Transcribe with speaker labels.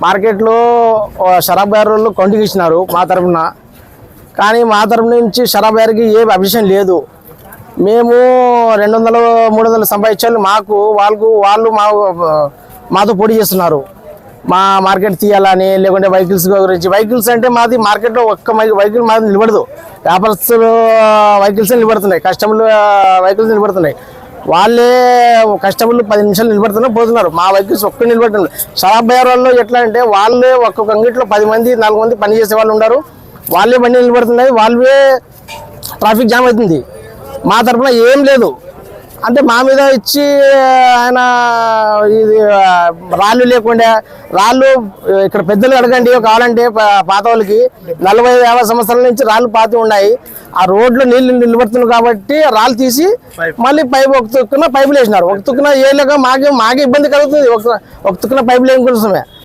Speaker 1: మార్కెట్లో షరాబ్ బేర్లు కౌంటింగ్ ఇచ్చినారు మా తరఫున. కానీ మా తరఫు నుంచి షరాబ్ బేర్కి ఏ అభిషేకం లేదు. మేము 200-300 సంపాదించాలి వాళ్ళు మాతో పోటీ చేస్తున్నారు. మా మార్కెట్ తీయాలని, లేకుంటే వెహికల్స్ గురించి. వెహికల్స్ అంటే మాది మార్కెట్లో ఒక్క వెహికల్ మాది నిలబడదు. వ్యాపారస్తులు వెహికల్స్ నిలబడుతున్నాయి, కస్టమర్లు వెహికల్స్ నిలబడుతున్నాయి. వాళ్ళే కస్టమర్లు 10 నిమిషాలు నిలబడుతున్నారు, పోతున్నారు. మా వెహికల్స్ ఒక్క నిలబడుతున్నారు. షరాబ్ బేర్ వాళ్ళు ఎట్లా అంటే వాళ్ళే ఒక్కొక్క అంగిట్లో 10 మంది 4 మంది పని చేసే వాళ్ళు ఉన్నారు. వాళ్ళే బండి నిలబడుతున్నాయి, వాళ్ళే ట్రాఫిక్ జామ్ అవుతుంది. మా తరఫున ఏం లేదు. అంటే మా మీద ఇచ్చి ఆయన ఇది రాళ్ళు లేకుండా, రాళ్ళు ఇక్కడ పెద్దలు అడగండి కావాలంటే పాత వాళ్ళకి 40-50 సంవత్సరాల నుంచి రాళ్ళు పాతి ఉన్నాయి. ఆ రోడ్లో నీళ్లు నిలబడుతున్నాయి కాబట్టి రాళ్ళు తీసి మళ్ళీ ఒక తుక్కున పైపులు వేసినారు. ఒక తుక్కున వేయలేక మాకే ఇబ్బంది కలుగుతుంది. ఒక తుక్కున పైపులు వేయడం కోసమే.